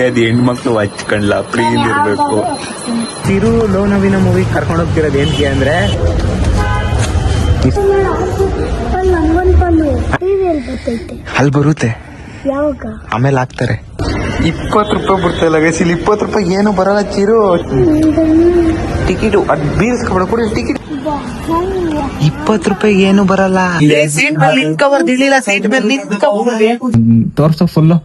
ಅದು ಹೆಣ್ಮಕ್ಳು ಹಚ್ಕೊಂಡ್ಲ ಪ್ರೀಲ್ ಇರ್ಬೇಕು. ತಿರು ಲೋನವಿನ ಮೂವಿ ಕರ್ಕೊಂಡು ಹೋಗ್ತಿರೋದು ಏನಕ್ಕೆ ಅಂದ್ರೆ ಅಲ್ಲಿ ಬರುತ್ತೆ, ಆಮೇಲೆ ಹಾಕ್ತಾರೆ. 20 ರೂಪಾಯಿ ಬಿಡ್ತಾಯಿಲ್ಲ ಗೈಸಿಲ್, 20 ರೂಪಾಯಿ ಏನು ಬರಲ್ಲ. ಚಿರು ಟಿಕೆಟ್ ಅದ್ ಬೀರ್ಸ್ಕೊಬೇಡ ಕೊಡಿ ಟಿಕೆಟ್. 20 ರೂಪಾಯಿ ಏನು ಬರಲ್ಲ. ಸೈಟ್ ಮೇಲೆ ತೋರ್ಸೋ ಫುಲ್ಲು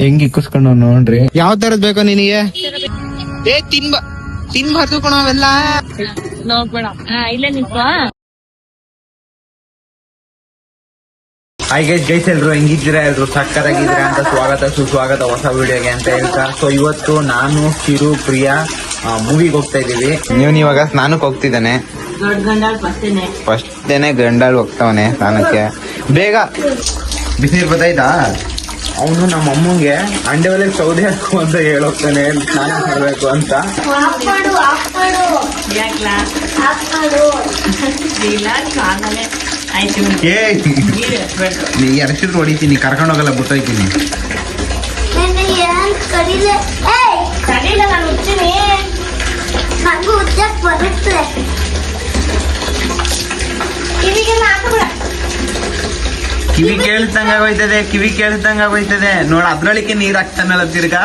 ಹೆಂಗ್ ಇಕ್ಕಿಸ್ಕೊಂಡು ನೋಡ್ರಿ. ಯಾವ ತರದ್ ಬೇಕೋ ನಿನಗೆ? ತಿನ್ಬಾರ್ದು ಕಣ ಅವೆಲ್ಲ. ಹಾಯ್ ಗೈಸ್ ಎಲ್ರು ಹೆಂಗಿದ್ದೀರಾ? ಎಲ್ರು ಸಕ್ಕತ್ತಾಗಿದ್ದೀರಾ ಅಂತ ಸ್ವಾಗತ ಸುಸ್ವಾಗತ ಹೊಸ ವಿಡಿಯೋಗೆ ಅಂತ ಹೇಳ್ತಾ. ಸೊ ಇವತ್ತು ನಾನು ಕಿರು ಪ್ರಿಯಾ ಮೂವಿಗೆ ಹೋಗ್ತಾ ಇದೀವಿ. ನೀವು ಇವಾಗ ಸ್ನಾನಕ್ಕೆ ಹೋಗ್ತಿದ್ದಾನೆ. ಫಸ್ಟ್ ಡೇನೆ ಗಂಡಾಳ್ ಹೋಗ್ತಾವನೆ ಸ್ನಾನಕ್ಕೆ. ಬೇಗ ಬಿಸಿನೀರ್ ಬತ್ತಾಯ್ತಾ? ಅವನು ನಮ್ಮ ಅಮ್ಮಂಗೆ ಅಂಡೆ ಒಲೆಗೆ ಸೌದೆ ಹಾಕು ಅಂತ ಹೇಳೋಗ್ತಾನೆ, ಸ್ನಾನ ಮಾಡ್ಬೇಕು ಅಂತ. ನೀ ಎರಚಿದ್ರು ಹೊಡಿತೀನಿ, ಕರ್ಕೊಂಡು ಹೋಗಲ್ಲ, ಬಿಟ್ಟೋಯ್ತೀನಿ. ಕಿವಿ ಕೇಳಿದಂಗ ಆಗೋಯ್ತದೆ, ಕಿವಿ ಕೇಳಿದಂಗ ಆಗೋಯ್ತದೆ. ನೋಡ ಅದ್ರೊಳಕ್ಕೆ ನೀರ್ ಹಾಕ್ತಾನಲ್ಲ ತಿರ್ಗಾ.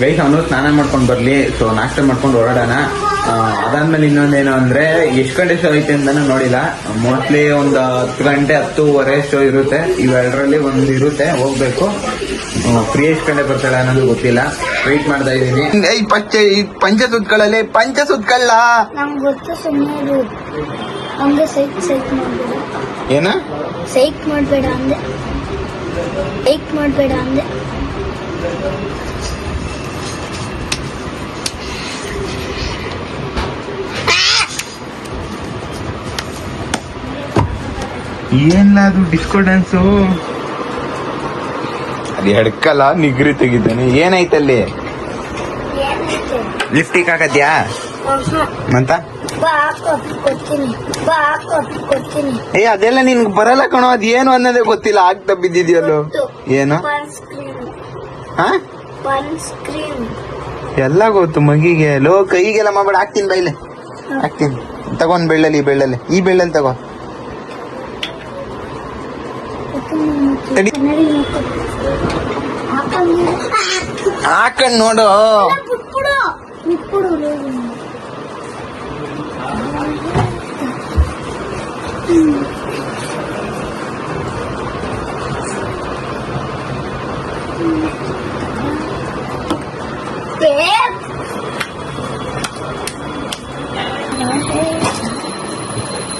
ಗೈಸ್ ಅವನು ಸ್ನಾನ ಮಾಡ್ಕೊಂಡ್ ಬರ್ಲಿ, ಸೊ ನಾಷ್ಟ ಮಾಡ್ಕೊಂಡು ಹೊರಡೋಣ. ಅದಾದ್ಮೇಲೆ ಇನ್ನೊಂದೇನು ಅಂದ್ರೆ ಎಷ್ಟು ಗಂಟೆ ಶೋ ಐತೆ ಅಂತಾನು ನೋಡಿಲ್ಲ. ಮೋಸ್ಟ್ಲಿ ಒಂದು 10 ಗಂಟೆ 10:30 ಶೋ ಇರುತ್ತೆ. ಇವೆರಡರಲ್ಲಿ ಒಂದು ಇರುತ್ತೆ, ಹೋಗ್ಬೇಕು. ಫ್ರೀ ಎಷ್ಟು ಗಂಟೆ ಬರ್ತಾಳೆ ಅನ್ನೋದು ಗೊತ್ತಿಲ್ಲ, ವೆಯ್ಟ್ ಮಾಡ್ತಾ ಇದೀನಿ. ಪಂಚ ಸುತ್ಕೊಳ್ಳಲಿ, ಪಂಚ ಸುತ್ಕೊಳ್ಳ ಏನ ಸೈಕ್ ಮಾಡ್ಬೇಡ ಅಂದೆ, ಸೈಕ್ ಮಾಡ್ಬೇಡ ಅಂದೆ. ಏನಿಲ್ಲ, ಅದು ಡಿಸ್ಕೋ ಡ್ಯಾನ್ಸು. ಅದು ಎಡ್ಕಲ್ಲ, ನಿಗ್ರಿ ತೆಗಿದ್ದಾನೆ. ಏನಾಯ್ತಲ್ಲಿ? ಲಿಫ್ಟಿಗೆ ಹಾಕದ್ಯಾ ಅಂತ? ಏ ಅದೆಲ್ಲ ನಿನ್ಗೆ ಬರಲ್ಲ ಕಣೋ. ಅದ್ ಏನು ಅನ್ನೋದೇ ಗೊತ್ತಿಲ್ಲ, ಆಗ್ತಾ ಬಿದ್ದಿದ್ಯಲ್ಲೋ. ಏನು ಎಲ್ಲ ಗೊತ್ತು ಮಗಿಗೆ. ಲೋ ಕೈಗೆಲ್ಲ ಮಾಡ್ಬೇಡ, ಹಾಕ್ತೀನಿ ಬೈಲೆ, ಹಾಕ್ತೀನಿ. ತಗೊಂಡ್ ಬೆಳ್ಳಲ್ಲಿ, ಈ ಬೆಳ್ಳಲ್ಲಿ, ಈ ಬೆಳ್ಳಲ್ಲಿ ತಗೋ. ಹಾಕೊಂಡ್ ನೋಡು.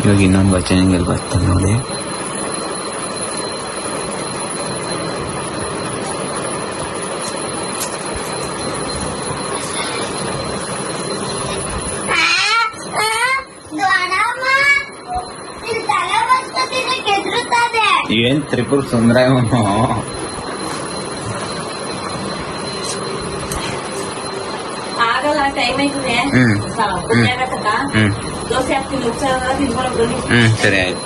ಇವಾಗ ಇನ್ನೊಂದು ವಚನಂಗೆಲ್ ಬರ್ತಾನೆ ನೋಡಿ. ಏನ್ ತ್ರಿಪುರ ಸುಂದರ ಇವನು. ಸರಿ ಆಯ್ತು.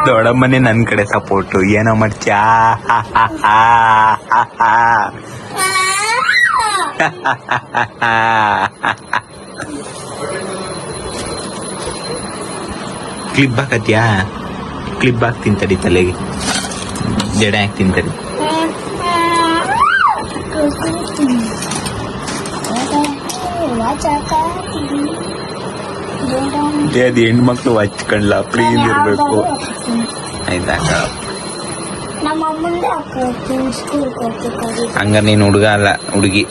ದೊಡ್ಡಮ್ಮನೆ ನನ್ ಕಡೆ ಸಪೋರ್ಟು. ಏನೋ ಮಾಡ್ತ್ಯಾ? ಕ್ಲಿಪ್ ಹಾಕತ್ಯಾ? ಕ್ಲಿಪ್ ಹಾಕ್ತೀನಿ ತಡಿ, ತಲೆಗೆ ಜಡೆ ಹಾಕ್ತೀನಿ ತಡಿ. ಅದು ಹೆಣ್ಮಕ್ಳು ಹಚ್ಕೊಂಡ್ಲ ಪ್ರೀಲ್ ಇರ್ಬೇಕು, ಆಯ್ತಾ? ಹಂಗ ನೀನ್ ಹುಡುಗ ಅಲ್ಲ, ಹುಡುಗಿ.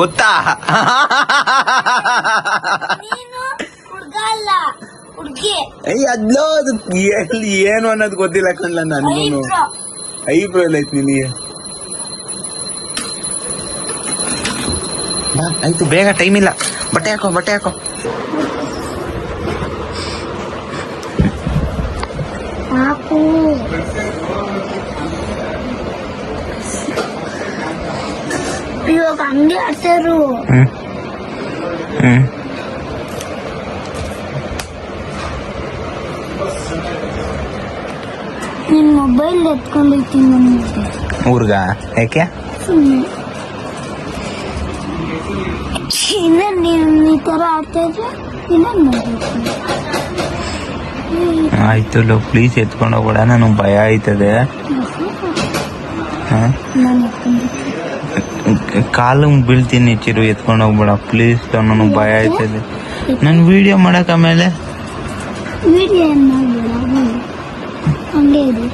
ಗೊತ್ತಾ? ಅದ್ಲೋ ಅದು ಏನು ಅನ್ನೋದು ಗೊತ್ತಿಲ್ಲ ಕಣ್ಲ ನನ್ಗೂನು. ಐಬ್ರೋ ಎಲ್ಲ ಐತಿ ನಿನಗೆ. ಆಯ್ತು, ಬೇಗ, ಟೈಮ್ ಇಲ್ಲ. ಬಟ್ಟೆ ಹಾಕೋ, ಬಟ್ಟೆ ಹಾಕೋ. ಇವಾಗ ಹಂಗೆ ಆಡ್ತಾರು. ನಿನ್ ಮೊಬೈಲ್ ಎತ್ಕೊಂಡೈತಿ ನನಗೆ ಊರ್ಗ ಯಾಕೆ ಇನ್ನ ನೀನ್ ಈ ತರ ಆಡ್ತಾ ಇದ್ರೆ ಇನ್ನೊಂದು ಆಯ್ತು ಲೋ ಪ್ಲೀಸ್ ಎತ್ಕೊಂಡು ಹೋಗ್ಬೇಡ, ನನಗೆ ಭಯ ಆಯ್ತದೆ. ಕಾಲು ಬೀಳ್ತೀನಿ ಚಿರು, ಎತ್ಕೊಂಡು ಹೋಗ್ಬೇಡ ಪ್ಲೀಸ್, ನನಗೆ ಭಯ ಆಯ್ತದೆ. ನಾನು ವಿಡಿಯೋ ಮಾಡಕ್ ಆಮೇಲೆ ವಿಡಿಯೋ ಏನ್ ಮಾಡ್ಬೇಡ, ಹಂಗೆ ಇದೆ.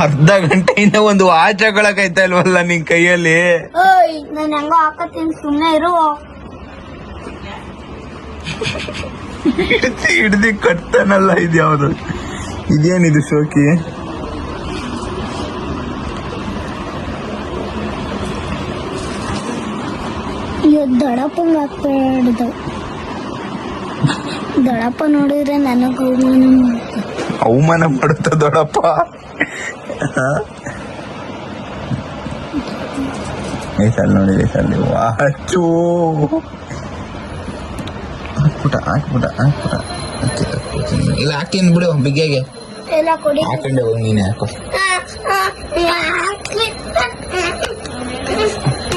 ಅರ್ಧ ಗಂಟೆಯಿಂದ ಒಂದು ವಾಚ್ ಹಾಕೊಳಕೈತಾ ಇಲ್ವಲ್ಲ ನಿನ್ ಕೈಯಲ್ಲಿ? ಓಯ್ ನಾನು ಹೆಂಗೋ ಹಾಕತ್ತೀನಿ, ಸುಮ್ಮನೆ ಇರು. ಹಿಡ್ದಿ ಕಟ್ತಾನಲ್ಲ, ಇದು ಯಾವ್ದು, ಇದೇನಿದು ಶೋಕಿ? ದಡಪ್ಪಂಗ ಹಾಕ್ಬೇಡ್ದ, ದಡಪ್ಪ ನೋಡಿದ್ರೆ ನನಗ ಅವಮಾನ ಮಾಡುತ್ತ ದೊಡ್ಡಪ್ಪ. ಸಲ್ ನೋಡಿ ಸಲ್ಲಿ ವಾಚು ಹಾಕ್ಬಿಟ್ಟ ಇಲ್ಲ, ಹಾಕ್ತೀನಿ ಬಿಡು ಬಿಗ್ಗೆಗೆ, ಎಲ್ಲ ಕೊಡಿ. ಹಾಕೊಂಡೆ ಹೋಗಿ ನೀನೆ ಹಾಕೋ.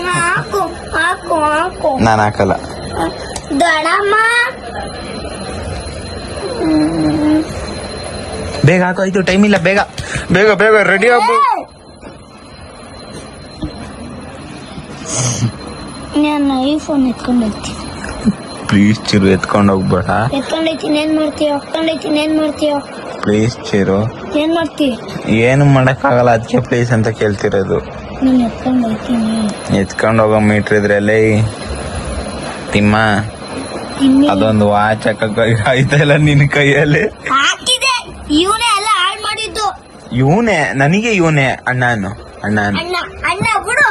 ಹಾಕು ಹಾಕು ಹಾಕು. ನಾನು ಹಾಕಲ್ಲ. ದಡಮ್ಮ ಬೇಗ ಹಾಕೋ, ಆಯ್ತು ಟೈಮ್ ಇಲ್ಲ, ಬೇಗ ಬೇಗ ಬೇಗ ರೆಡಿ ಆಗ್ಬೋ. ನಾನು ಐಫೋನ್ ಎತ್ಕೊಂಡೈತಿ. ಪ್ಲೀಸ್ ಚಿರು ಎತ್ಕೊಂಡು ಹೋಗ್ಬೇಡ. ಎತ್ಕೊಂಡೈತೀನಿ, ಏನ್ ಮಾಡ್ತೀಯ? ಪ್ಲೀಸ್ ಚಿರು, ಏನ್ ಮಾಡ್ತೀಯ? ಏನು ಮಾಡಕ್ಕಾಗಲ್ಲ, ಅದಕ್ಕೆ ಪ್ಲೀಸ್ ಅಂತ ಕೇಳ್ತಿರೋದು. ನೀನ್ ಎತ್ಕೊಂಡೈತೀನಿ. ಎತ್ಕೊಂಡು ಹೋಗೋ ಮೀಟ್ರ್ ಇದ್ರಲ್ಲಿ ತಿಮ್ಮ, ಅದೊಂದು ವಾಚ್ ಹಾಕಕ್ ಆಯ್ತಲ್ಲ ನಿನ್ ಕೈಯಲ್ಲಿ. ಹಾಕಿದೆ, ಇವನೇ ಎಲ್ಲ ಹಾಳು ಮಾಡಿದ್ದು. ಇವನೇ ನನಗೆ, ಇವನೇ ಅಣ್ಣನು. ಅಣ್ಣ ಬಿಡು.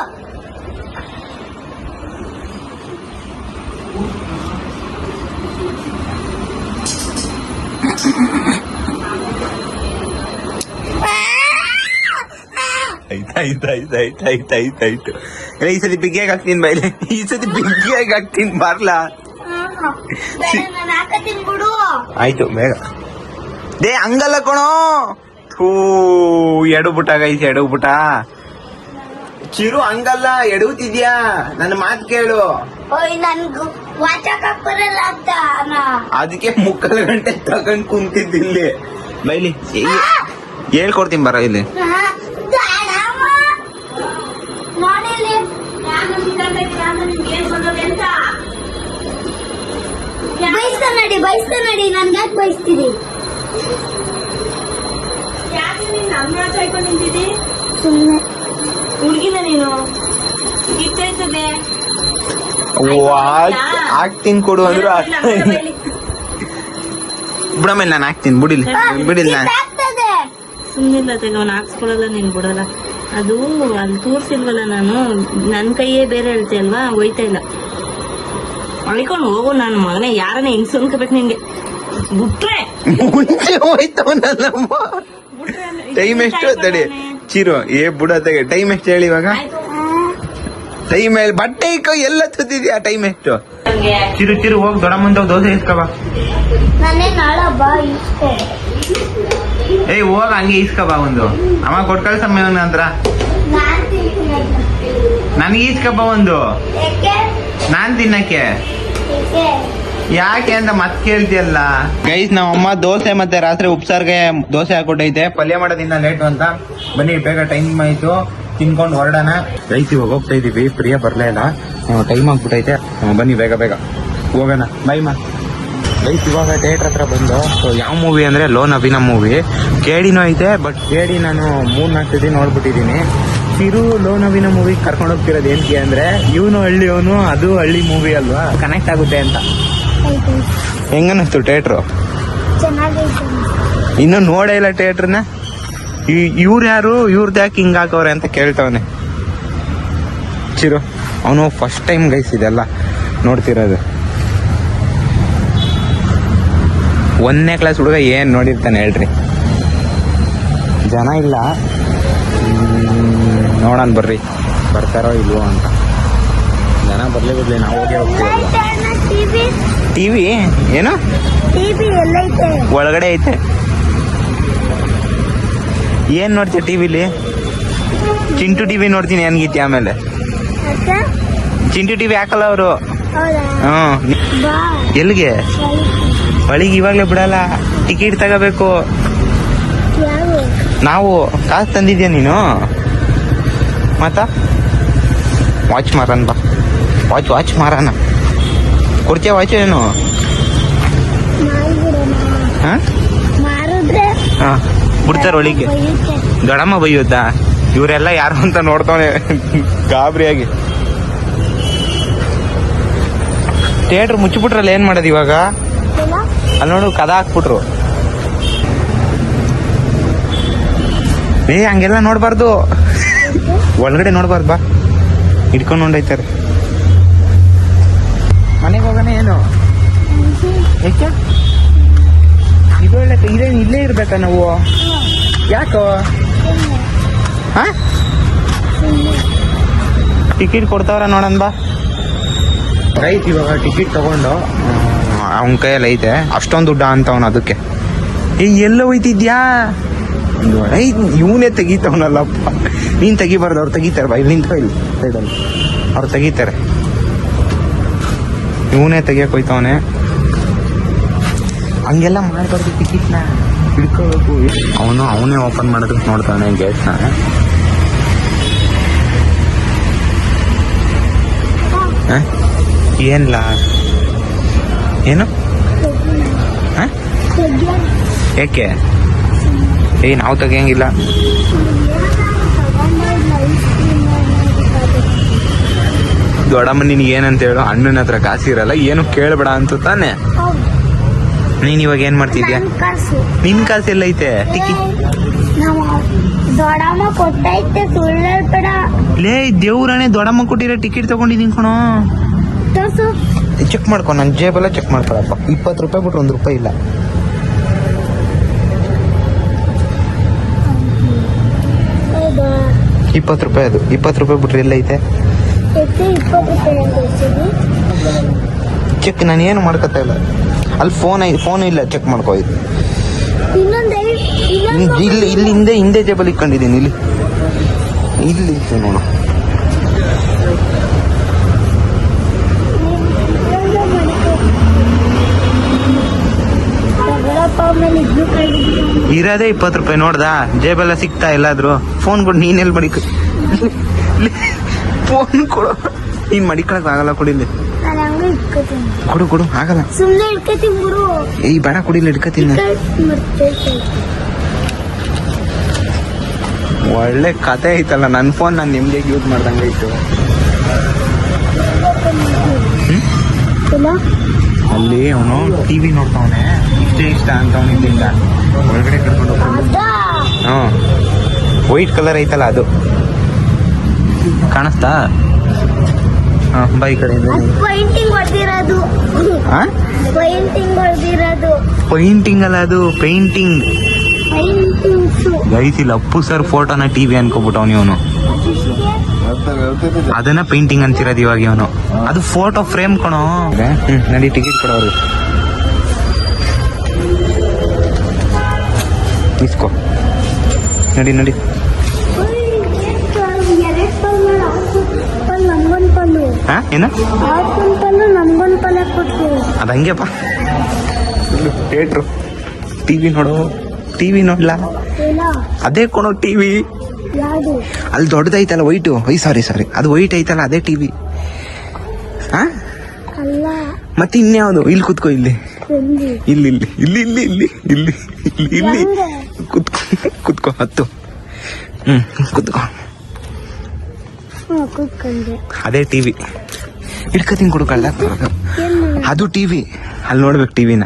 ಆಯ್ತು. ಈ ಸತಿ ಬಿಗ್ಗಿಯಾಗಿ ಹಾಕ್ತೀನಿ ಬೈಲೆ, ಈ ಸತಿ ಬಿಗ್ಗಿಯಾಗಿ ಹಾಕ್ತೀನಿ ಬರ್ಲಾ? ನಾನು ಹಾಕತ್ತೀನಿ ಬಿಡು. ಆಯ್ತು ಬೇಗ. ದೇ ಹಂಗಲ್ಲ ಕಣೋ, ಎಡವುಬಿಟ್ಟ ಚಿರು, ಹಂಗಲ್ಲ ಎಡವುತ್ತಿದ್ಯಾ, ನನ್ನ ಮಾತು ಕೇಳು. ಓಯ್ ನನ್ಗೂ ವಾಚಕ್ ಬರಲ್ಲ ಅಂತ ಅದಕ್ಕೆ 3 ಗಂಟೆ ತಗೊಂಡ್ ಕುಂತಿದ್ದಿಲ್ಲಿ ಬೈಲಿ. ಹೇಳ್ಕೊಡ್ತೀನಿ ಬರ ಇಲ್ಲಿ. ಬೈಸ್ತಾ ನಡಿ, ನನ್ಗೆ ಯಾಕೆ ಬೈಸ್ತೀರಿ? ಸುಮ್ಮನೆ ಹುಡುಗಿನ ನೀನು ಇರ್ತದೆ. ಹಾಕ್ತೀನಿ ಕೊಡು ಅಂದ್ರು ಬಿಡಮೇಲೆ ನಾನು ಹಾಕ್ತೀನಿ, ಬಿಡಿಲ್ಲ ನಾನು. ಸುಮ್ಮನಿಲ್ಲ ಅವನು ಹಾಕ್ಸ್ಕೊಳಲ್ಲ, ನೀನ್ ಬಿಡಲ್ಲ. ಅದು ಅಲ್ಲಿ ತೋರ್ಸಿಲ್ವಲ್ಲ ನಾನು, ನನ್ ಕೈಯೇ ಬೇರೆ ಹೇಳ್ತೀಯಲ್ವಾ, ಹೋಯ್ತಾ ಇಲ್ಲ. ಅಳ್ಕೊಂಡು ಹೋಗು ನನ್ನ ಮಗನೇ, ಯಾರನ್ನ ಹೆಂಗ್ ಸುಮ್ಕಬೇಕು ನಿನ್ಗೆ. ಬಿಟ್ರೆ ಮುಂಚೆ ಹೋಯ್ತವನಲ್ಲಮ್ಮ. ಟೈಮ್ ಎಷ್ಟು ತಡಿ ಚಿರು, ಬಿಡೋದಾಗೆ ಟೈಮ್ ಎಷ್ಟು ಹೇಳಿ ಇವಾಗ? ಟೈಮ್ ಹೇಳಿ, ಬಟ್ಟೆ ಇಕ್ಕೋ, ಎಲ್ಲ ತುದ್ದಿದ್ಯಾ, ಟೈಮ್ ಎಷ್ಟು? ಚಿರು ಹೋಗಿ ದೊಡ್ಡ ಮುಂದೆ ದೋಸೆ ಇಸ್ಕವ. ಹೋಗ ಹಂಗೆ ಇಸ್ಕಬಾ ಒಂದು, ಅಮ್ಮ ಕೊಟ್ ಕಳ್ಸಮ್ಮ ನಂತರ. ನನಗೆ ಇಸ್ಕಬ್ಬ ಒಂದು, ನಾನ್ ತಿನ್ನಕ್ಕೆ. ಯಾಕೆ ಅಂತ ಮತ್ ಕೇಳ್ತಿಯಲ್ಲ. ಗೈಸ್, ನಮ್ಮಮ್ಮ ದೋಸೆ ಮತ್ತೆ ರಾತ್ರಿ ಉಪ್ಸಾರ್ಗೆ ದೋಸೆ ಹಾಕೊಟ್ಟೈತೆ, ಪಲ್ಯ ಮಾಡೋದಿನ್ನ ಲೇಟು ಅಂತ. ಬನ್ನಿ ಬೇಗ ಟೈಮ್ ಆಯ್ತು, ತಿನ್ಕೊಂಡು ಹೊರಡೋಣ. ಗೈಸ್ ಇವಾಗ ಹೋಗ್ತಾ ಇದೀವಿ, ಪ್ರಿಯ ಬರ್ಲೇ ಇಲ್ಲ, ಟೈಮ್ ಆಗ್ಬಿಟ್ಟೈತೆ. ಬನ್ನಿ ಬೇಗ ಹೋಗೋಣ. ಬೈ ಮಾ. ಗೈಸ್ ಇವಾಗ ಥಿಯೇಟರ್ ಹತ್ರ ಬಂದು, ಯಾವ ಮೂವಿ ಅಂದ್ರೆ ಲೋನ್ ಅಭಿನವ್ ಮೂವಿ. ಕೇಡಿನೂ ಐತೆ, ಬಟ್ ಕೇಡಿ ನಾನು 3-4 ಸತಿ ನೋಡ್ಬಿಟ್ಟಿದೀನಿ. ಚಿರು ಲೋನ್ ಅಭಿನವ್ ಮೂವಿ ಕರ್ಕೊಂಡು ಹೋಗ್ತಿರೋದು ಏನಕ್ಕೆ ಅಂದ್ರೆ, ಇವನು ಹಳ್ಳಿಯವನು, ಅದು ಹಳ್ಳಿ ಮೂವಿ ಅಲ್ವಾ, ಕನೆಕ್ಟ್ ಆಗುತ್ತೆ ಅಂತ. ಹೆಂಗನ್ನಿಸ್ತು ಥಿಯೇಟ್ರು? ಇನ್ನು ನೋಡೇ ಇಲ್ಲ ಥಿಯೇಟ್ರನ್ನ. ಇವ್ರು ಯಾರು, ಇವ್ರದ್ದು ಯಾಕೆ ಹಿಂಗ್ ಹಾಕವ್ರೆ ಅಂತ ಕೇಳ್ತವನೆ ಚಿರು. ಅವನು ಫಸ್ಟ್ ಟೈಮ್ ಗೈಸ್ ಇದೆಲ್ಲ ನೋಡ್ತಿರೋದು. 1ನೇ ಕ್ಲಾಸ್ ಹುಡುಗ ಏನ್ ನೋಡಿರ್ತಾನೆ ಹೇಳ್ರಿ. ಜನ ಇಲ್ಲ, ನೋಡೋಣ ಬರ್ರಿ. ಬರ್ತಾರೋ ಇಲ್ವೋ ಅಂತ. ಜನ ಬರ್ಲೇ ಬಿಡ್ಲಿ, ನಾವು ಹೋಗಿ ಹೋಗ್ತೀವಲ್ಲ. ಟಿವಿ ಟಿವಿ ಏನು ಟಿವಿ ಎಲ್ಲೈತೆ? ಒಳಗಡೆ ಐತೆ. ಏನ್ ನೋಡ್ತೀಯ ಟಿವಿಲಿ? ಚಿಂಟು ಟಿವಿ ನೋಡ್ತೀನಿ ಅನ್ಗೀತಿ. ಆಮೇಲೆ ಅಕ್ಕ ಚಿಂಟು ಟಿವಿ ಹಾಕಲ್ಲ ಅವರು. ಹೌದಾ? ಹ್ಮ್. ಬಾ ಎಲ್ಲಿಗೆ? ಒಳಗೆ ಇವಾಗ್ಲೇ ಬಿಡಲ್ಲ, ಟಿಕೆಟ್ ತಗೋಬೇಕು. ಯಾವ ನಾವು ಕಾಸು ತಂದಿದ್ಯಾ ನೀನು? ಮತ್ತ ವಾಚ್ ಮಾರನ್ ಬಾ. ವಾಚ್ ಮಾರಣ. ಕೊಡ್ತೀಯ ವಾಚ್ ಏನು? ಮಾರ್ಬಿಡೋಣ. ಹಾ ಮಾರಿದ್ರೆ ಹಾ ಬಿಡ್ತಾರ ಒಳಿಗೆ. ಬೈಯುತ್ತೆ. ದೊಡ್ಡಮ್ಮ ಬೈಯೋದಾ? ಇವರೆಲ್ಲ ಯಾರು ಅಂತ ನೋಡ್ತಾನೆ ಗಾಬರಿಯಾಗಿ. ಥಿಯೇಟರ್ ಮುಚ್ಚಿಬಿಟ್ರಲ್ಲ, ಏನ್ ಮಾಡೋದು ಇವಾಗ? ಇಲ್ಲ? ಅಲ್ಲಿ ನೋಡು, ಕದ ಹಾಕ್ಬಿಟ್ರು. ಹಂಗೆಲ್ಲ ನೋಡ್ಬಾರ್ದು, ಒಳಗಡೆ ನೋಡ್ಬಾರ್ದು. ಬಾ, ಹಿಡ್ಕೊಂಡು ಹೊಂಡೈತಾರೆ. ಮನೆಗೆ ಹೋಗೋಣ ಏನು? ಯಾಕೆ ಇದೇನು ಇಲ್ಲೇ ಇರ್ಬೇಕಾ ನಾವು? ಯಾಕೋ? ಹಾ ಟಿಕೆಟ್ ಕೊಡ್ತಾವ್ರ ನೋಡೋಣ ಬಾ. ರೈಟ್, ಇವಾಗ ಟಿಕೆಟ್ ತಗೊಂಡು ಅವನ ಕೈಯಲ್ಲಿ ಐತೆ ಅಷ್ಟೊಂದು ದುಡ್ಡ ಅಂತವನು. ಅದಕ್ಕೆ ಎಲ್ಲ ಹೋಯ್ತಿದ್ಯಾ? ಇವನೇ ತೆಗಿತವನಲ್ಲಪ್ಪ. ನೀನ್ ತೆಗಿಬಾರ್ದು, ಅವ್ರು ತೆಗಿತಾರೆ. ಬಾ, ಇಲ್ಲಿ ನಿಂತ್ಕೊ, ಇಲ್ಲಿ ಸೈಡಲ್ಲಿ ಅವ್ರು ತೆಗಿತಾರೆ. ಇವನೇ ತೆಗಿಯಕ್ ಹೋಯ್ತವನೆ. ಹಂಗೆಲ್ಲ ಮಾಡ್ಬಾರ್ದು, ಟಿಕೆಟ್ನ ಹಿಡ್ಕೋಬೇಕು. ಅವನೇ ಓಪನ್ ಮಾಡೋದಕ್ಕೆ ನೋಡ್ತಾನೆ ಗೇಟ್ನ. ಏನ್ಲ ಏನು? ಯಾಕೆ? ನಾವು ತೆಗಿಯಂಗಿಲ್ಲ. ದೊಡ್ಡಮ್ಮ ನಿನ್ಗೆ ಏನಂತ ಹೇಳು? ಅಣ್ಣನ ಹತ್ರ ಕಾಸಿರಲ್ಲ, ಏನು ಕೇಳಬೇಡ ಅಂತ ತಾನೆ. ನೀನ್ ಇವಾಗ ಏನ್ ಮಾಡ್ತಿದ್ಯಾ? ನಿನ್ ಕಾಸು ಎಲ್ಲ ಐತೆ? ಟಿಕೆಟ್ ದೊಡ್ಡಮ್ಮ ಕೊಟ್ಟೈತೆ, ಸುಳ್ಳು ಹೇಳ್ಬೇಡ. ಲೇ, ದೇವ್ರನೇ ದೊಡ್ಡಮ್ಮ ಕೊಟ್ಟಿರೋ ಟಿಕೆಟ್ ತಗೊಂಡಿದ್ದೀನಿ ಕಣೋ. ಚೆಕ್ ಮಾಡ್ಕೊ, ನನ್ನ ಜೇಬೆಲ್ಲ ಚೆಕ್ ಮಾಡ್ಕೊಳಪ್ಪ. 20 ರೂಪಾಯಿ ಬಿಟ್ರೆ 1 ರೂಪಾಯಿ ಇಲ್ಲ. ಹೌದಾ? 20 ರೂಪಾಯಿ ಅದು. 20 ರೂಪಾಯಿ ಬಿಟ್ರೆ ಎಲ್ಲ ಐತೆ? 20 ರೂಪಾಯಿ ಅಂತ ಎಷ್ಟಿದೆ? ಚೆಕ್ ನಾನು ಏನು ಮಾಡ್ಕೊತಾ ಇಲ್ಲ. ಅಲ್ಲಿ ಫೋನ್ ಇಲ್ಲ, ಚೆಕ್ ಮಾಡ್ಕೋ. ಇದು ಇಲ್ಲಿ ಹಿಂದೆ ಜೇಬಲ್ ಇಟ್ಕೊಂಡಿದ್ದೀನಿ. ಇಲ್ಲಿ ಇತ್ತು ನೋಡು. ಇರೋದೇ 20 ರೂಪಾಯಿ. ನೋಡ್ದಾ, ಜೇಬೆಲ್ಲ ಸಿಗ್ತಾ ಎಲ್ಲಾದ್ರು. ಫೋನ್ ಕೊಡು. ನೀನೆಲ್ಲಿ ಮಡಿಕ? ಫೋನ್ ಕೊಡು. ನೀನ್ ಮಡಿಕೊಳಕ್ ಆಗಲ್ಲ. ಕೊಡಿಲ್ಲಿ. ನಾನು ಹಂಗ ಇಟ್ಕೋತೀನಿ. ಕೊಡು ಆಗಲ್ಲ. ಸುಮ್ಮನೆ ಇಟ್ಕೋತೀನಿ ಬಿಡು. ಈ ಬೇಡ, ಕುಡಿಲಿ, ಇಟ್ಕೋತೀನಿ. ಒಳ್ಳೆ ಕತೆ ಐತಲ್ಲ. ನನ್ನ ಫೋನ್ ನಾನು ನಿಮ್ಗೆ ಯೂಸ್ ಮಾಡ್ದಂಗೆ ಐತು. ಅಲ್ಲಿ ಅವನು ಟಿವಿ ನೋಡ್ತಾವನೆ, ಇಷ್ಟ ಅಂತ ಅವನಿಂದ ಒಳಗಡೆ ಕರ್ಕೊಂಡು ಹೋಗ್ತಾನೆ. ವೈಟ್ ಕಲರ್ ಐತಲ್ಲ, ಅದು ಕಾಣಿಸ್ತಾ? ಬೈ ಕಡೆಯಿಂದ ಪೈಂಟಿಂಗ್ ಹೊಡೆದಿರೋದು. ಪೈಂಟಿಂಗ್ ಅಲ್ಲ, ಅದು ಪೇಂಟಿಂಗ್. ಗೈಸ್, ಇಲ್ಲಿ ಅಪ್ಪು ಸರ್ ಫೋಟೋನ ಟಿವಿ ಅನ್ಕೋಬಿಟ್ಟವನು ಇವನು. ಅದನ್ನ ಪೇಂಟಿಂಗ್ ಅಂತಿರೋದು ಇವಾಗ ಇವನು. ಅದು ಫೋಟೋ ಫ್ರೇಮ್ ಕಣೋ. ನಡಿ, ಟಿಕೆಟ್ ಕೊಡೋರು. ಇಸ್ಕೋ. ನಡಿ. ಏನು? ಅದ ಹಂಗೆಪ್ಪ. Theatre TV ನೋಡ್ಲಾ? ಅದೇ ಕೊಣೋ ಟಿವಿ. ಅಲ್ಲಿ ದೊಡ್ಡದೈತಲ್ಲ ವೈಟು. ಸಾರಿ, ಅದು ವೈಟ್ ಐತಲ್ಲ, ಅದೇ ಟಿವಿ. ಮತ್ತೆ ಇನ್ಯಾವುದು? ಇಲ್ಲಿ ಕುತ್ಕೋ. ಇಲ್ಲಿ ಕುತ್ಕೋ. ಹತ್ತು. ಕುತ್ಕೋ. ಅದೇ ಟಿವಿ. ಇಡ್ಕತೀನಿ, ಕೊಡ್ಕಳ್ದ. ಅದು ಟಿವಿ. ಅಲ್ಲಿ ನೋಡ್ಬೇಕು ಟಿವಿನ.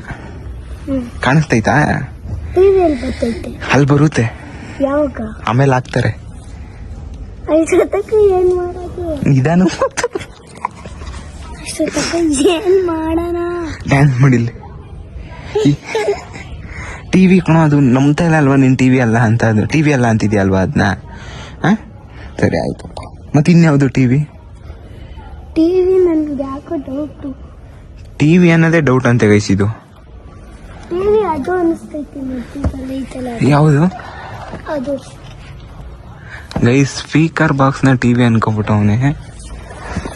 ಕಾಣಿಸ್ತೈತಾ? ಅಲ್ಲಿ ಬರುತ್ತೆ, ಆಮೇಲೆ ಹಾಕ್ತಾರೆ. ನಿಧಾನ ಡ್ಯಾನ್ಸ್ ಮಾಡಿಲ್ಲ. ಟಿವಿ ಕಣೋ, ಅದು ನಂಬ್ತಾ ಇಲ್ಲ ಅಲ್ವಾ ನೀನ್? ಟಿವಿ ಅಲ್ಲ ಅಂತ, ಅದು ಟಿವಿ ಅಲ್ಲ ಅಂತಿದ್ಯಾ ಅಲ್ವಾ ಅದನ್ನ? ಸರಿ, ಆಯ್ತು. ಮತ್ತೆ ಇನ್ಯಾವುದು ಟಿವಿ ನನ್ಗೆ ಯಾಕೋ ಡೌಟು. ಟಿವಿ ಅನ್ನೋದೇ ಡೌಟ್ ಅಂತ ಗೈಸಿದು. ಟಿವಿ ಅದು ಅನಿಸ್ತೈತಿ ಐತಲ್ಲ ಯಾವುದು ಅದು. ಗೈಸ್ ಸ್ಪೀಕರ್ ಬಾಕ್ಸ್ ನ ಟಿವಿ ಅನ್ಕೊಂಡ್ಬಿಟ್ಟವನೆ.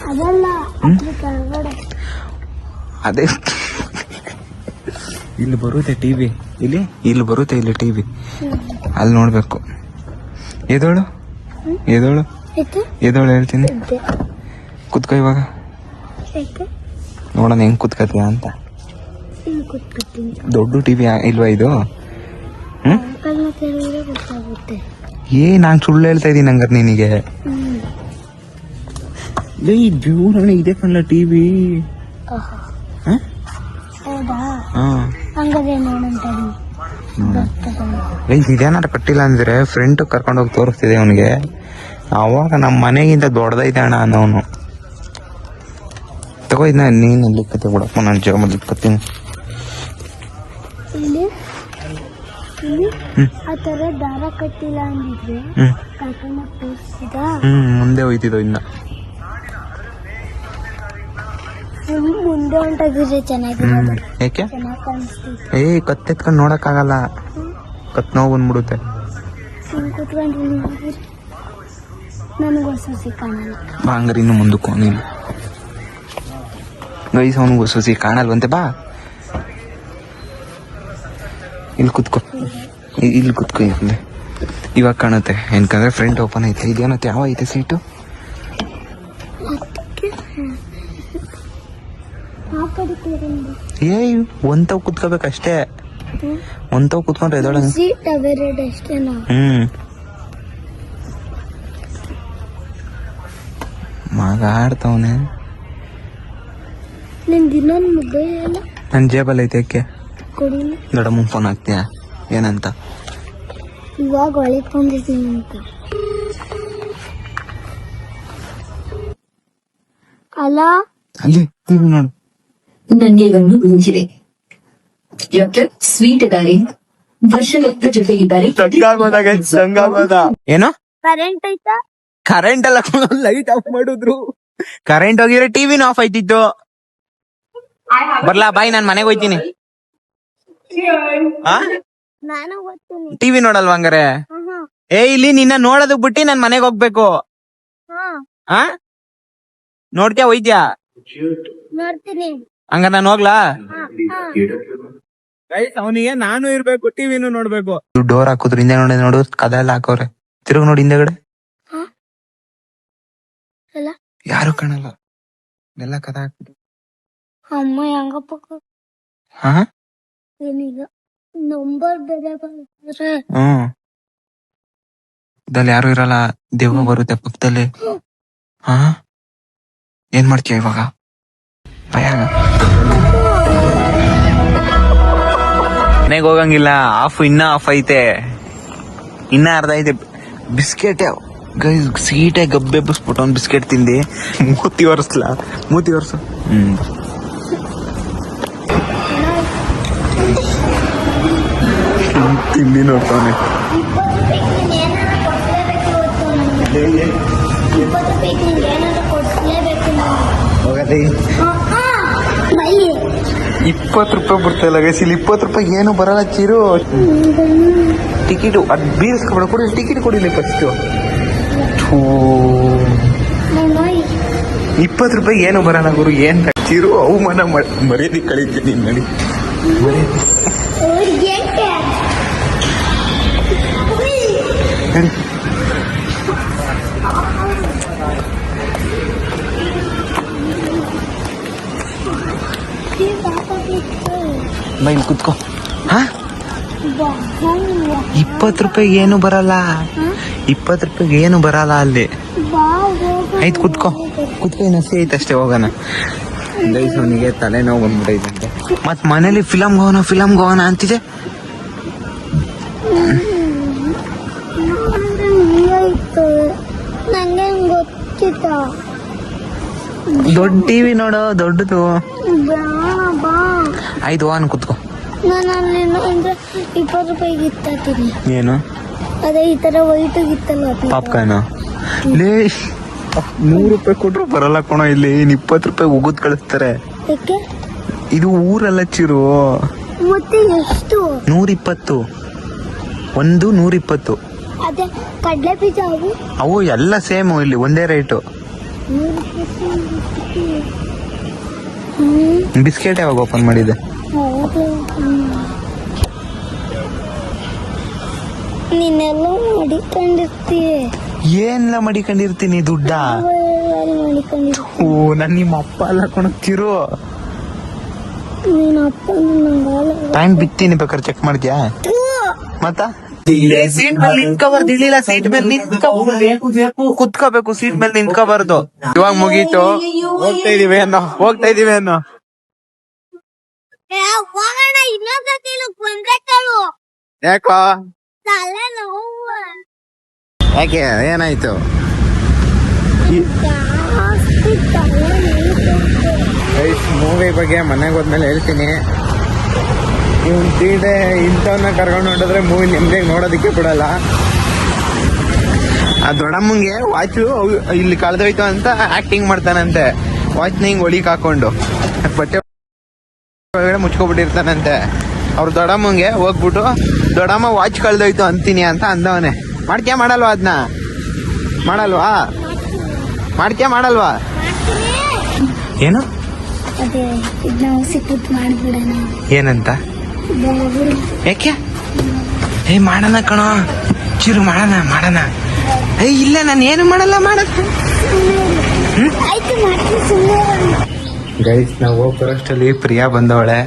ಅದಲ್ಲ ಅದ್ರ ಕೆಳಗಡೆ. ಅದೇ ಇಲ್ಲಿ ಬರುತ್ತೆ ಟಿವಿ, ಇಲ್ಲಿ ಬರುತ್ತೆ ಇಲ್ಲಿ ಟಿವಿ, ಅಲ್ಲಿ ನೋಡ್ಬೇಕು. ಎದೋಳು ಹೇಳ್ತೀನಿ. ಕುತ್ಕೋ ಇವಾಗ ನೋಡೋಣ ಹೆಂಗ್ ಕುತ್ಕತೀಯ ಅಂತ. ದೊಡ್ಡ ಟಿವಿ ಇಲ್ವಾ ಇದು? ಗೊತ್ತಾಗುತ್ತೆ. ನಾನ್ ಸುಳ್ಳು ಹೇಳ್ತಾ ಇದೀನಿ ಹಂಗಾರೆ ನಿನಗೆ. ಜೂರಣ ಇದೆ ಕಣ್ಣ ಟಿವಿ. ಇದೇನಾರ ಕಟ್ಟಿಲ್ಲ ಅಂದ್ರೆ ಫ್ರೆಂಡ್ ಕರ್ಕೊಂಡು ಹೋಗಿ ತೋರಿಸ್ತಿದೆ ಅವನಿಗೆ. ಅವಾಗ ನಮ್ಮ ಮನೆಗಿಂತ ದೊಡ್ಡದೈತೆ ಅಣ್ಣ ಅನ್ನೋನು. ತಗೋ ಇದನ್ನ ನೀನ್ ಲಿಕ್ಕತ್ತೆ ಬಿಡಪ್ಪ, ನಾನು ಜಗಮಲ್ಲಿ ಲಿಕ್ಕತ್ತೀನಿ. ಆ ತರ ದಾರ ಕಟ್ಟಿಲ್ಲ ಅಂದಿದ್ರೆ ಕರ್ಕೊಂಡು ತೋರಿಸಿದ. ಮುಂದೆ ಹೋಯ್ತಿದ್ದೋ ಇನ್ನ ಮುಂದೆ ಹೊಂಟಾಗಿದ್ರೆ ಚೆನ್ನಾಗಿರೋದು. ಯಾಕೆ? ಚೆನ್ನಾಗಿ ಕಾಣಿಸ್ತೈತಿ. ಕತ್ತೆತ್ಕೊಂಡು ನೋಡಕ್ ಆಗಲ್ಲ, ಕತ್ ನೋವು ಬಂದ್ಬಿಡುತ್ತೆ. ಕುತ್ಕೊಂಡು ನನಗೂ ಸಸಿ ಕಾಣಲ್ಲ. ಬಾ ಹಂಗಾರೆ ಇನ್ನು ಮುಂದಕ್ಕೆ ಅವನಿಲ್ಲ ಗೈಸ್, ಅವನಿಗೂ ಸಸಿ ಕಾಣಲ್ವಂತೆ. ಬಾ ಇಲ್ಲಿ ಕುತ್ಕೋ ಇಲ್ಲಿ ಇವಾಗ ಕಾಣುತ್ತೆ. ಏನಕಂದ್ರೆ ಫ್ರಂಟ್ ಓಪನ್ ಐತೆ. ಇದೇನತ್ತೆ ಯಾವ ಐತೆ ಸೀಟು? ಒಂತವ್ ಕುತ್ಕೋಬೇಕಷ್ಟೇ. ಒಂತವ್ ಕುತ್ಕೊಂಡ್ರೆ ಎದೊಳಗೆ ಮಗ ಆಡ್ತವನೆ. ನನ್ ಜೇಬಲ್ ಐತೆ. ಯಾಕೆ? ದೊಡ್ಡಮ್ಮ ಫೋನ್ ಹಾಕ್ತೀಯ ಏನಂತ? ಇವಾಗ ಒಳಗೆ ಬಂದಿದ್ದೀನಿ ಅಂತ. ಅಲ್ಲ ಅಲ್ಲಿ ಟಿವಿ ನೋಡು. ನನಗೆ ಒಂದು ಗುಂಜಿದೆ. ಡಾಕ್ಟರ್ ಸ್ವೀಟ್ ಇದ್ದಾರೆ, ವರ್ಷದ ಜೊತೆಗಿದ್ದಾರೆ. ಏನು ಕರೆಂಟ್ ಐತಾ? ಕರೆಂಟ್ ಎಲ್ಲ ಲೈಟ್ ಆಫ್ ಮಾಡಿದ್ರು. ಕರೆಂಟ್ ಹೋಗಿದ್ರೆ ಟಿವಿನೂ ಆಫ್ ಆಯ್ತಿತ್ತು. ಬರ್ಲಾ ಬಾಯ್, ನಾನ್ ಮನೆಗೆ ಹೋಯ್ತೀನಿ. ನಾನು ಓದ್ತೀನಿ. ಟಿವಿ ನೋಡಲ್ವಾ ಹಂಗಾರೆ? ಇಲ್ಲಿ ನಿನ್ನ ನೋಡೋದು ಬಿಟ್ಟು ನಾನ್ ಮನೆಗೆ ಹೋಗ್ಬೇಕು. ನೋಡ್ತ್ಯಾ ಹೋಯ್ತ್ಯಾ? ನೋಡ್ತೀನಿ. ಹಂಗ ನಾನು ಹೋಗ್ಲಾ? ಅವನಿಗೆ ನಾನು ಇರ್ಬೇಕು, ಟಿವಿನೂ ನೋಡ್ಬೇಕು. ಡೋರ್ ಹಾಕುದ್ರು ಹಿಂದೆ ನೋಡಿ, ನೋಡು ಕದ ಎಲ್ಲ ಹಾಕೋರೆ. ತಿರುಗ್ ನೋಡಿ ಹಿಂದೆಗಡೆ, ಯಾರು ಕಾಣಲ್ಲ. ಎಲ್ಲ ಕದ ಹಾಕಿದ್ರು. ಅಮ್ಮ ಹೆಂಗಪ್ಪ? ಏನಿಲ್ಲ, ನಂಬರ್ ಬೇರೆ ಬಂದ್ರೆ ಇದಲ್ಲಿ ಯಾರು ಇರಲ್ಲ. ದೆವ್ವ ಬರುತ್ತೆ ಪಕ್ಕದಲ್ಲಿ. ಏನ್ ಮಾಡ್ತೀಯ ಇವಾಗ? ಭಯ ಮನೆಗೆ ಹೋಗಂಗಿಲ್ಲ. ಇನ್ನ ಆಫ್ ಐತೆ, ಇನ್ನ ಅರ್ಧ ಐತೆ. ಬಿಸ್ಕೆಟ್ ಸೀಟೆ ಗಬ್ಬೆ ಬಸ್ಬಿಟ್ಟು ಒಂದ್ ಬಿಸ್ಕೆಟ್ ತಿಂದಿ ಮೂತಿ ಒರ್ಸು. ತಿಂಡಿ ನೋಡ್ತಾನೆ. ಹೋಗತಿ 20 ರೂಪಾಯಿ ಬಿಡ್ತಾಯಿಲ್ಲ ಗೈಸ್. ಇಲ್ಲಿ 20 ರೂಪಾಯಿ ಏನು ಬರಲ್ಲ. ಚಿರು ಟಿಕೆಟ್ ಅದ್ ಬೀರ್ಸ್ಕೊಬೇಡ, ಕೊಡಿ ಟಿಕೆಟ್ ಕೊಡಿಲಿ ಫಸ್ಟ್. 20 ರೂಪಾಯಿ ಏನು ಬರಲ್ಲ ಗುರು. ಏನ್ ಚಿರು ಅವಮಾನ ಮರ್ಯಾದೆ ಕಳೀತೀನಿ ನಡಿ. ಬಾ ಇಲ್ಲಿ ಕುತ್ಕೋ. 20 ರೂಪಾಯಿ ಏನು ಬರಲ್ಲ. 20 ರೂಪಾಯಿಗೆ ಏನು ಬರಲ್ಲ ಅಲ್ಲಿ. ಆಯ್ತು ಕುತ್ಕೋ ಇನ್ನು ಹಸಿ ಐತೆ ಅಷ್ಟೇ. ಹೋಗೋಣ. ಅವನಿಗೆ ತಲೆನೋವು ಬಂದ್ಬಿಟ್ಟೈತೆ. ಮತ್ ಮನೇಲಿ ಫಿಲಮ್ ಹೋಗೋಣ ಅಂತಿದೆ. ದೊಡ್ಡ ಟಿವಿ ನೋಡು, ದೊಡ್ಡದು. ಆಯ್ತು ಹೋಗೋಣ ಕುತ್ಕೋ. ನಾನು 20 ರೂಪಾಯಿಗೆ ಇತ್ತೀನಿ. ಏನು ಅದೇ ಈ ತರ ವೈಟ್ ಇತ್ತಲ್ಲ ಪಾಪ್ಕಾರ್ನ್. ಲೇ 100 ರೂಪಾಯಿ ಕೊಟ್ರು ಬರಲ್ಲ ಕಣೋ ಇಲ್ಲಿ. 20 ರೂಪಾಯಿ ಉಗುದ್ ಕಳಿಸ್ತಾರೆ. ಯಾಕೆ ಇದು ಊರಲ್ಲ ಚಿರು. ಮತ್ತೆ ಎಷ್ಟು 120. ಒಂದು 120. ಅದೇ ಕಡಲೆ ಬೀಜ ಅವು ಅವು ಎಲ್ಲ ಸೇಮ್ ಇಲ್ಲಿ ಒಂದೇ ರೇಟು. 120. ಬಿಸ್ಕೆಟ್ ಯಾವಾಗ ಓಪನ್ ಮಾಡಿದೆ? ಹೌದು. ನೀನೆಲ್ಲ ಮಡಿಕೊಂಡಿರ್ತೀಯ. ಏನೆಲ್ಲ ಮಡಿಕೊಂಡಿರ್ತೀನಿ ದುಡ್ಡ. ಮಡಿಕೊಂಡಿರ್ತೀಯ. ಓ ನನ್ ನಿಮ್ಮ ಅಪ್ಪ ಅಲ್ಲ ಕಣಕ್ತಿರು. ನೀನ್ ಅಪ್ಪ ನಂಗಲ್ಲ. ಟೈಮ್ ಬಿತ್ತೀನಿ ಬೇಕಾದ್ರೆ ಚೆಕ್ ಮಾಡ್ತೀಯಾ? ಮತ್ತ ಸೀಟ್ ಮೇಲೆ ನಿಂತ್ಕೋಬಾರ್ದಿಲ್ಲ. ಸೀಟ್ ಮೇಲೆ ಕುತ್ಕೋಬೇಕು. ಸೀಟ್ ಮೇಲೆ ನಿಂತ್ಕೋಬಾರ್ದು. ಇವಾಗ ಮುಗೀತು. ಹೋಗ್ತಾ ಇದೀವಿ ಅನ್ನೋ. ಹೋಗೋಣ ಇನ್ನೊಂದ್ಸತಿ ಬಂದ್ಬಿಟ್ಟಳು. ಯಾಕೋ? ತಲೆ ನೋವು ಯಾಕೆ ಏನಾಯ್ತು? ಜಾಸ್ತಿ ತಲೆ ನೋವು. ಮೂವಿ ಬಗ್ಗೆ ಮನೆಗೆ ಹೋದ್ಮೇಲೆ ಹೇಳ್ತೀನಿ. ಇವ್ನು ತೀಡೆ ಇಂಥವನ್ನ ಕರ್ಕೊಂಡು ಹೊಂಟಿದ್ರೆ ಮೂವಿ ನಿಮ್ದೇ ನೋಡೋದಕ್ಕೆ ಬಿಡಲ್ಲ. ಆ ದೊಡ್ಡಮ್ಮಂಗೆ ವಾಚು ಇಲ್ಲಿ ಕಳೆದೋಯ್ತು ಅಂತ ಆಕ್ಟಿಂಗ್ ಮಾಡ್ತಾನಂತೆ. ವಾಚ್ನ ಹಿಂಗ್ ಒಳಿಕ್ ಹಾಕೊಂಡು ಬಟ್ಟೆ ಒಳಗಡೆ ಮುಚ್ಕೊಬಿಟ್ಟಿರ್ತಾನಂತೆ. ಅವ್ರ ದೊಡ್ಡಮ್ಮಂಗೆ ಹೋಗ್ಬಿಟ್ಟು ದೊಡ್ಡಮ್ಮ ವಾಚ್ ಕಳೆದೋಯ್ತು ಅಂತೀನಿ ಅಂತ ಅಂದವನೆ. ಮಾಡಲ್ವಾ ಅದನ್ನ? ಮಾಡಲ್ವಾ? ಏನು? ಅದೇ ಇದ್ ನಾವು ಸಿಕ್ಕುತ್ ಮಾಡ್ಬಿಡೋಣ. ಏನಂತ? ಯಾಕೆ? ಮಾಡೋಣ ಕಣೋ ಚಿರು, ಮಾಡೋಣ. ಇಲ್ಲ ನಾನು ಏನು ಮಾಡಲ್ಲ. ಆಯ್ತು ಮಾಡ್ತೀನಿ ಸುಮ್ಮನೆ. ಗೈಸ್ ನಾವು ಹೋಗಿ ಬರೋಷ್ಟರಲ್ಲಿ ಪ್ರಿಯಾ ಬಂದವಳೆ.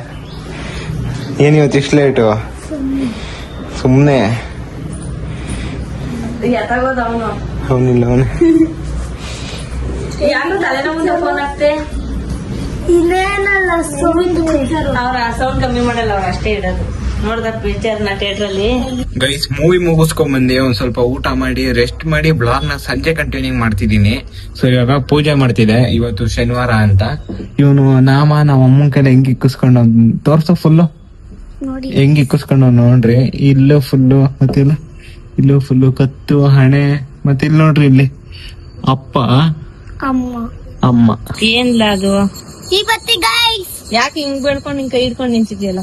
ಏನ್ ಇವತ್ತು ಇಷ್ಟು ಲೇಟು? ಸುಮ್ಮನೆ ಅವನಿಲ್ಲ ಅವನು ಯಾರು ತಲೆನೋವು ಫೋನ್ ಹಾಕ್ತೆ. ಇಲ್ಲೇನಲ್ಲ ಅವ್ರ ಸೌಂಡ್ ಕಮ್ಮಿ ಮಾಡಲ್ಲ, ಅವ್ರು ಅಷ್ಟೇ ಇಡೋದು. ನೋಡ್ದ ಪಿಕ್ಚರ್ ನ ಥಿಯೇಟರ್ ಅಲ್ಲಿ. ಗೈಸ್ ಮೂವಿ ಮುಗಿಸ್ಕೊಂಡ್ ಬಂದೆ. ಒಂದ್ ಸ್ವಲ್ಪ ಊಟ ಮಾಡಿ ರೆಸ್ಟ್ ಮಾಡಿ ಬ್ಲಾಗ್ ನ ಸಂಜೆ ಕಂಟಿನ್ಯೂ ಮಾಡ್ತಿದ್ದೀನಿ. ಸೊ ಇವಾಗ ಪೂಜೆ ಮಾಡ್ತಿದ್ದೆ. ಇವತ್ತು ಶನಿವಾರ ಅಂತ. ಇವನು ನಮ್ಮ ಅಮ್ಮನ ಕಡೆ ಹೆಂಗ್ ಇಕ್ಕಿಸ್ಕೊಂಡು ತೋರ್ಸೋ ಫುಲ್ಲು ನೋಡಿ ಹೆಂಗ್ ಇಕ್ಕಿಸ್ಕೊಂಡು ನೋಡ್ರಿ. ಇಲ್ಲೂ ಫುಲ್ಲು ಮತ್ತಿಲ್ಲ ಇಲ್ಲೂ ಫುಲ್ಲು ಕತ್ತು ಹಣೆ. ಮತ್ತೆ ಇಲ್ಲಿ ನೋಡ್ರಿ ಇಲ್ಲಿ ಅಪ್ಪ ಅಮ್ಮ. ಏನ್ಲ ಅದು? ಈ ಬತ್ತಿ ಗೈಸ್. ಯಾಕೆ ಹಿಂಗ್ ಬೆಳ್ಕೊಂಡು ನಿನ್ ಕೈ ಹಿಡ್ಕೊಂಡು ನಿಂತಿದ್ಯಲ್ಲ?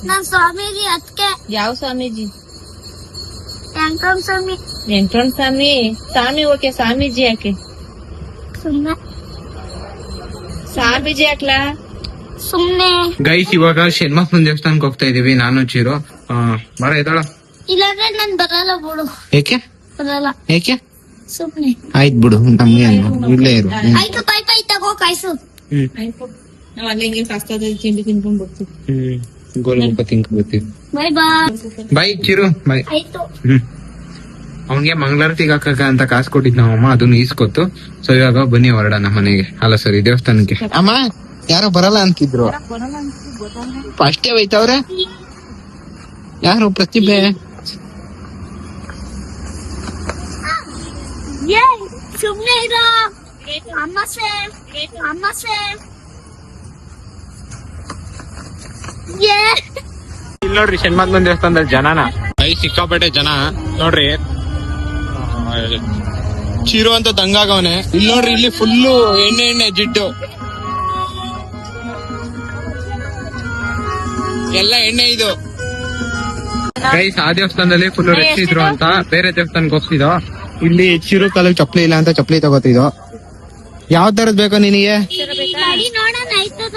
ನಾನ್ ಸ್ವಾಮೀಜಿ ಅದಕ್ಕೆ. ಯಾವ ಸ್ವಾಮೀಜಿ? ವೆಂಕಟರಮಣ ಸ್ವಾಮಿ. ವೆಂಕಟರಮಣ ಸ್ವಾಮಿ ಓಕೆ. ಸ್ವಾಮೀಜಿ ಯಾಕೆ? ಸುಮ್ನೆ ಸ್ವಾಮೀಜಿ ಯಾಕ್ಲಾ? ಸುಮ್ನೆ. ಗೈಸ್ ಇವಾಗ ಶನ್ಮಪ್ಪನ ದೇವಸ್ಥಾನಕ್ಕೆ ಹೋಗ್ತಾ ಇದೀವಿ ನಾನು ಚಿರು. ಬರ ಎದ್ದಾಳ. ಇಲ್ಲಾಂದ್ರೆ ನಾನ್ ಬರಲ್ಲ ಬಿಡು. ಏಕೆ ಬರಲ್ಲ. ಏಕೆ? ಸುಮ್ನೆ. ಆಯ್ತು ಬಿಡು, ನಮ್ಗೆ ಇಲ್ಲೇ ಇರು. ಆಯ್ತು ಬೈ ಬೈ ತಗೋ ಕಾಯ್ಸು. ನಾವ್ ಅಲ್ಲಿ ಹಿಂಗೆ ಕಷ್ಟದ ತಿಂಡಿ ತಿನ್ಕೊಂಡ್ ಬರ್ತೀವಿ. ಗೋಲ್ಗಪ್ಪ ತಿನ್ಕೋತೀವಿ. Bye bye. Bye Chiru bye. ಆಯ್ತು. ಅವನ್ಗೆ ಮಂಗಳಾರತಿಗೆ ಹಾಕಕ ಅಂತ ಕಾಸು ಕೊಟ್ಟಿದ್ ನಾವಮ್ಮ, ಅದನ್ನ ಈಸ್ಕೊತ್ತು. ಸೊ ಇವಾಗ ಬನ್ನಿ ಹೊರಡೋಣ ಮನೆಗೆ. ಅಲ್ಲ ಸರಿ ದೇವಸ್ಥಾನಕ್ಕೆ. ಅಮ್ಮ ಯಾರೋ ಬರಲ್ಲ ಅಂತಿದ್ರು. ಅಷ್ಟೇ ಹೋಯ್ತವ್ರೆ. ಯಾರು? ಪ್ರತಿಭೆ. ಸುಮ್ನೆ ಇರೋ. ಅಮ್ಮ ಇಲ್ಲಿ ನೋಡ್ರಿ ಶನ್ಮಪ್ಪನ ದೇವಸ್ಥಾನದಲ್ಲಿ ಜನನ ಸಿಕ್ಕಾಪಟ್ಟೆ ಜನ ನೋಡ್ರಿ. ಚಿರು ಅಂತ ದಂಗಾಗವನೆ. ಇಲ್ಲಿ ನೋಡ್ರಿ ಇಲ್ಲಿ ಫುಲ್ಲು ಎಣ್ಣೆ ಜಿಡ್ಡು ಎಲ್ಲ ಎಣ್ಣೆ. ಇದು ಗೈಸ್ ಆ ದೇವಸ್ಥಾನದಲ್ಲಿ ಫುಲ್ ರೆಸ್ಟ್ ಇದ್ರು ಅಂತ ಬೇರೆ ದೇವಸ್ಥಾನಕ್ಕೆ ಹೋಗ್ತಿದ್ದೋ. ಇಲ್ಲಿ ಚಿರು ಕಾಲಕ್ಕೆ ಚಪ್ಪಲಿ ಇಲ್ಲ ಅಂತ ಚಪ್ಪಲಿ ತಗೋತಿದ್ದೋ. ಯಾವ ತರದ್ ಬೇಕೋ ನಿನಗೆ? ನೋಡೋಣ ಆಯ್ತದ.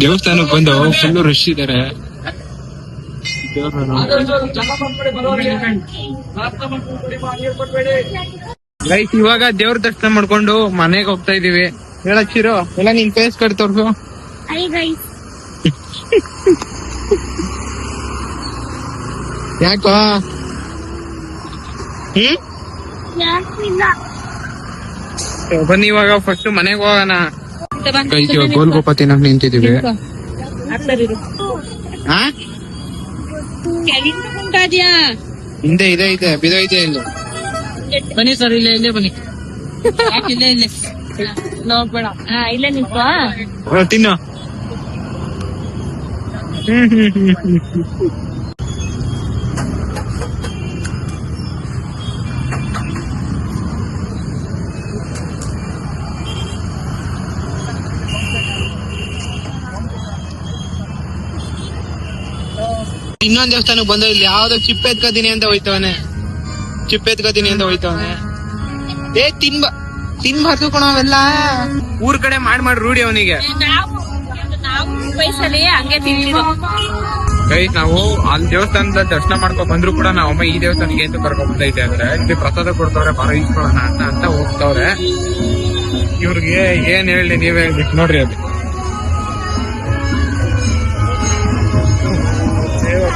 ದೇವಸ್ಥಾನಕ್ಕೆ ಬಂದು ಫುಲ್ ರಶ್ ಇದಾರೆ. ಗೈಸ್ ಇವಾಗ ದೇವ್ರ ದರ್ಶನ ಮಾಡ್ಕೊಂಡು ಮನೆಗೆ ಹೋಗ್ತಾ ಇದೀವಿ. ಹೇಳಚ್ಚಿರೋ ಎಲ್ಲ ನಿನ್ ಫೇಸ್ ಕಟ್ ತೋರ್ಸು. ಯಾಕೋ? ಬನ್ನಿ ಇವಾಗ ಫಸ್ಟ್ ಮನೆಗೆ ಹೋಗೋಣ. ಗೈಸ್ ಇವಾಗ ಗೋಲ್ಗೋಪ ತಿನ್ನಕ್ ನಿಂತಿದೀವಿ. ಹಿಂದೆ ಇದೆ ಬಿದೈತೆ ಇಲ್ಲಿ. ಬನ್ನಿ ಸರ್, ಇಲ್ಲೇ ಬನ್ನಿ. ಇಲ್ಲೇ ನೋಡ್ಬೇಡ. ಇಲ್ಲೇ ನಿಂತ ತಿನ್ನು. ಇನ್ನೊಂದ್ ದೇವಸ್ಥಾನಕ್ಕೆ ಬಂದ ಇಲ್ಲಿ ಯಾವ್ದೋ ಚಿಪ್ ಎತ್ಕೋತೀನಿ ಅಂತ ಹೋಯ್ತವನೆ ಏ ತಿನ್ಬಾರ್ದು ಕಣ ಅವೆಲ್ಲ ಊರ್ ಕಡೆ ಮಾಡಿ ರೂಢಿ ಅವನಿಗೆ ವಯಸ್ಸಲ್ಲಿ ಹಂಗೆ ತಿಂತಿರೋ ಗೈಸ್ ನಾವು ಅಲ್ಲಿ ದೇವಸ್ಥಾನದ ದರ್ಶನ ಮಾಡ್ಕೊಂಡ್ ಬಂದ್ರು ಕೂಡ ನಾವಮ್ಮ ಈ ದೇವಸ್ಥಾನಕ್ಕೆ ಅಂತ ಕರ್ಕೊಂಡ್ ಬಂದೈತೆ ಅಂದ್ರೆ ಇಲ್ಲಿ ಪ್ರಸಾದ ಕೊಡ್ತವ್ರೆ ಬರೋ ಈಸ್ಕೊಳ್ಳೋಣ ಅಂತ ಹೋಗ್ತವ್ರೆ. ಇವ್ರಿಗೆ ಏನ್ ಹೇಳಿ ನೀವೇ ಹೇಳ್ಬಿಟ್ಟು ನೋಡ್ರಿ ಅದು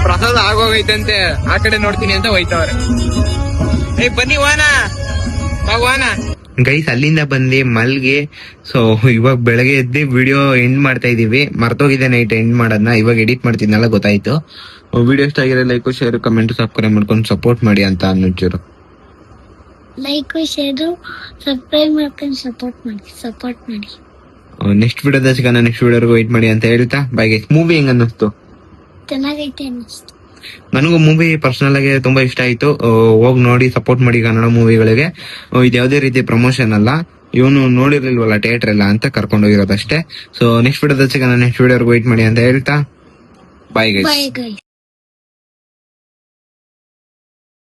ಪ್ರಸಾದ ಆಗೋಗೈತಂತೆ ಆ ಕಡೆ ನೋಡ್ತೀನಿ ಅಂತ ಹೋಯ್ತವ್ರೆ. ಬನ್ನಿ ವಾನ ಗೈಸ್ ಅಲ್ಲಿಂದ ಬಂದು ಮಲ್ಗೆ. ಸೊ ಇವಾಗ ಬೆಳಗ್ಗೆ ಎದ್ದು ವಿಡಿಯೋ ಎಂಡ್ ಮಾಡ್ತಾ ಇದೀವಿ. ಮರ್ತೋಗಿದೆ ನೈಟ್ ಎಂಡ್ ಮಾಡೋದನ್ನ, ಇವಾಗ ಎಡಿಟ್ ಮಾಡ್ತಿದ್ನಲ್ಲ ಗೊತ್ತಾಯ್ತು. ವಿಡಿಯೋ ಇಷ್ಟ ಆಗಿರೋ ಲೈಕ್ ಶೇರ್ ಕಮೆಂಟ್ ಸಬ್ಸ್ಕ್ರೈಬ್ ಮಾಡ್ಕೊಂಡು ಸಪೋರ್ಟ್ ಮಾಡಿ ಅಂತ ಅನ್ನೋಚೂರು. ಲೈಕ್ ಶೇರ್ ಸಬ್ಸ್ಕ್ರೈಬ್ ಮಾಡ್ಕೊಂಡು ಸಪೋರ್ಟ್ ಮಾಡಿ. ನೆಕ್ಸ್ಟ್ ವಿಡಿಯೋದ ಸಿಗೋಣ, ನೆಕ್ಸ್ಟ್ ವಿಡಿಯೋರ್ಗು ವೇಟ್ ಮಾಡಿ ಅಂತ ಹೇಳ್ತಾ ಬೈ ಗೈಸ್. ಮೂವಿ ಹೆಂಗ್ ಅನ್ನಿಸ್ತು? ಚೆನ್ನಾಗೈತೆ ಅನಿಸ್ತು. ನನಗೂ ಮೂವಿ ಪರ್ಸನಲ್ ಆಗಿ ತುಂಬಾ ಇಷ್ಟ ಆಯ್ತು. ಹೋಗಿ ನೋಡಿ ಸಪೋರ್ಟ್ ಮಾಡಿ ಕನ್ನಡ ಮೂವಿಗಳಿಗೆ. ಇದು ಯಾವುದೇ ರೀತಿ ಪ್ರಮೋಷನ್ ಅಲ್ಲ, ಇವನು ನೋಡಿರ್ಲಿಲ್ವಲ್ಲ ಥಿಯೇಟರ್ ಎಲ್ಲ ಅಂತ ಕರ್ಕೊಂಡು ಹೋಗಿರೋದಷ್ಟೇ. ಸೊ ನೆಕ್ಸ್ಟ್ ವಿಡಿಯೋದ ಸಿಗೋಣ, ನೆಕ್ಸ್ಟ್ ವಿಡಿಯೋರ್ಗು ವೇಟ್ ಮಾಡಿ ಅಂತ ಹೇಳ್ತಾ ಬೈ ಗೈಸ್. Bye guys.